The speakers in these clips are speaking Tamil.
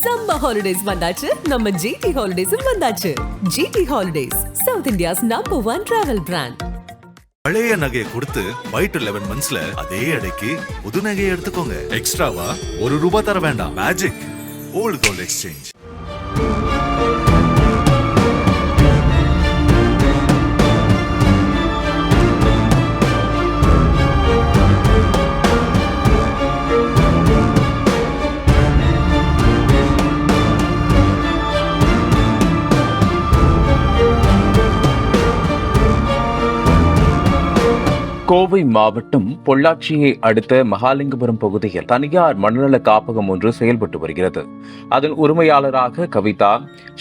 சம்மர் ஹாலிடேஸ் வந்தாச்சு, நம்ம ஜிடி ஹாலிடேஸும் வந்தாச்சு. GT holidays, south India's #1 travel brand. பழைய நகையை கொடுத்து வைட் 11 மந்த்ஸ்ல அதே அடைக்கு புது நகையை எடுத்துக்கோங்க. எக்ஸ்ட்ராவா ₹1 தர வேண்டாம். Magic old gold exchange. Kovai மாவட்டம் பொள்ளாச்சியை அடுத்த மகாலிங்கபுரம் பகுதியில் தனியார் மனநல காப்பகம் ஒன்று செயல்பட்டு வருகிறது. அதன் உரிமையாளராக கவிதா,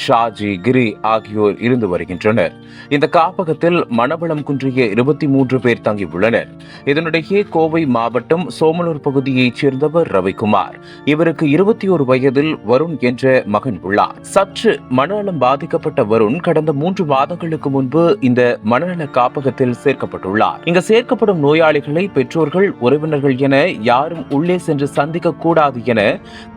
ஷாஜி, கிரி ஆகியோர் இருந்து வருகின்றனர். இந்த காப்பகத்தில் மனவளம் குன்றிய 23 பேர் தங்கியுள்ளனர். இதனிடையே கோவை மாவட்டம் சோமலூர் பகுதியைச் சேர்ந்தவர் ரவிக்குமார். இவருக்கு 21 வயதில் வருண் என்ற மகன் உள்ளார். சற்று மனநலம் பாதிக்கப்பட்ட வருண் கடந்த 3 மாதங்களுக்கு முன்பு இந்த மனநல காப்பகத்தில் சேர்க்கப்பட்டுள்ளார். இங்கு சேர்க்கப்படும் நோயாளிகளை பெற்றோர்கள், உறவினர்கள் என யாரும் உள்ளே சென்று சந்திக்க கூடாது என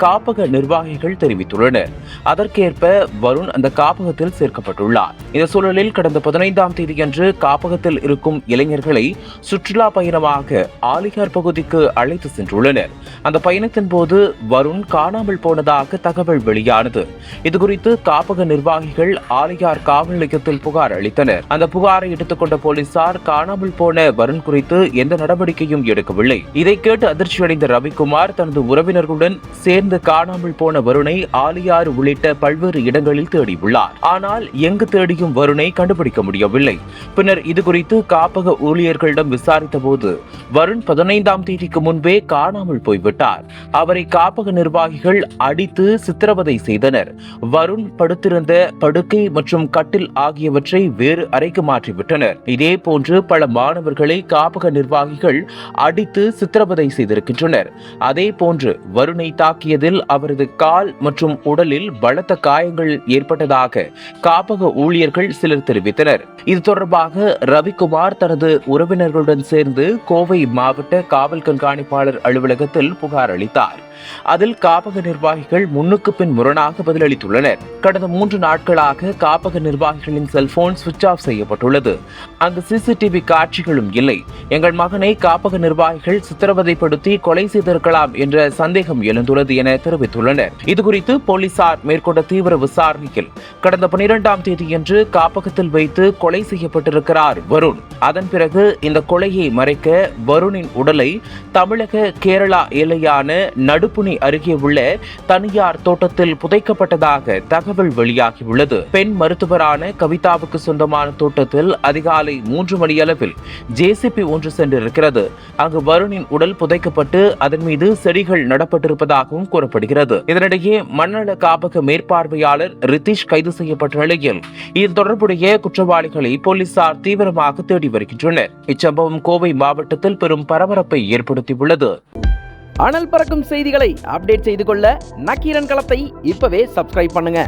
காப்பக நிர்வாகிகள் தெரிவித்துள்ளனர். அதற்கேற்ப வருண் அந்த காப்பகத்தில் சேர்க்கப்பட்டுள்ளார். இந்த சூழலில் கடந்த 15ஆம் தேதியன்று காப்பகத்தில் இருக்கும் இளைஞர்களை சுற்றுலா பயணமாக ஆலியார் பகுதிக்கு அழைத்து சென்றுள்ளனர். அந்த பயணத்தின் போது வருண் காணாமல் போனதாக தகவல் வெளியானது. இதுகுறித்து காப்பக நிர்வாகிகள் ஆலியார் காவல் நிலையத்தில் புகார் அளித்தனர். அந்த புகாரை எடுத்துக்கொண்ட போலீசார் காணாமல் போன வருண் குறித்து எந்த நடவடிக்கையும் எடுக்கவில்லை. இதை கேட்டு அதிர்ச்சியடைந்த ரவிக்குமார் தனது உறவினர்களுடன் சேர்ந்து காணாமல் போன வருணை ஆலியார் உள்ளிட்ட பல்வேறு இடங்களில் தேடியுள்ளார். ஆனால் எங்கு தேடியும் வருணை கண்டுபிடிக்க முடியவில்லை. பின்னர் இதுகுறித்து காப்பக ஊழியர்களிடம் விசாரித்த போது வருண் 15ஆம் தேதிக்கு முன்பே காணாமல் போய்விட்டார். அவரை காப்பக நிர்வாகிகள் அடித்து சித்திரவதை செய்தனர். வருண் படுத்திருந்த படுக்கை மற்றும் கட்டில் ஆகியவற்றை வேறு அறைக்கு மாற்றிவிட்டனர். இதே போன்று பல மாணவர்களை காப்பக நிர்வாகிகள் அடித்து சித்திரவதை செய்திருக்கின்றனர். அதே போன்று வருணை தாக்கியதில் அவரது கால் மற்றும் உடலில் பலத்த காயங்கள் ஏற்பட்டதாக காப்பக ஊழியர்கள் சிலர் தெரிவித்தனர். இது தொடர்பாக ரவிக்குமார் தனது உறவினர்களுடன் சேர்ந்து கோவை மாவட்ட காவல் கண்காணிப்பாளர் அலுவலகத்தில் புகார் அளித்தார். அதில் காப்பக நிர்வாகிகள் முன்னுக்கு பின் முரணாக பதிலளித்துள்ளனர். கடந்த 3 நாட்களாக காப்பக நிர்வாகிகளின் செல்போன் சுவிட்ச் ஆஃப் செய்யப்பட்டுள்ளது. அங்கு சிசிடிவி காட்சிகளும் இல்லை. எங்கள் மகனை காப்பக நிர்வாகிகள் சித்திரவதைப்படுத்தி கொலை செய்திருக்கலாம் என்ற சந்தேகம் எழுந்துள்ளது என தெரிவித்துள்ளனர். இதுகுறித்து போலீசார் மேற்கொண்ட தீவிர விசாரணையில் கடந்த 12ஆம் தேதியன்று காப்பகத்தில் வைத்து கொலை செய்யப்பட்டிருக்கிறார் வருண். அதன் பிறகு இந்த கொலையை மறைக்க வருணின் உடலை தமிழக கேரளா எல்லையான நடுப்புணி அருகே உள்ள தனியார் தோட்டத்தில் புதைக்கப்பட்டதாக தகவல் வெளியாகியுள்ளது. பெண் மருத்துவரான கவிதாவுக்கு சொந்தமான தோட்டத்தில் அதிகாலை 3 மணியளவில் ஜேசிபி ஒன்று சென்றிருக்கிறது. அங்கு வருணின் உடல் புதைக்கப்பட்டு அதன் மீது செடிகள் நடப்பட்டிருப்பதாகவும் கூறப்படுகிறது. இதனிடையே மனநல காப்பக மேற்பார்வையாளர் ரித்திஷ் கைது செய்யப்பட்ட நிலையில் இது தொடர்புடைய குற்றவாளிகளை போலீசார் தீவிரமாக தேடி வருகின்றனர். இச்சம்பவம் கோவை மாவட்டத்தில் பெரும் பரபரப்பை ஏற்படுத்தியுள்ளது. அனல் பறக்கும் செய்திகளை அப்டேட் செய்து கொள்ள நக்கீரன் களத்தை இப்பவே சப்ஸ்கிரைப் பண்ணுங்க.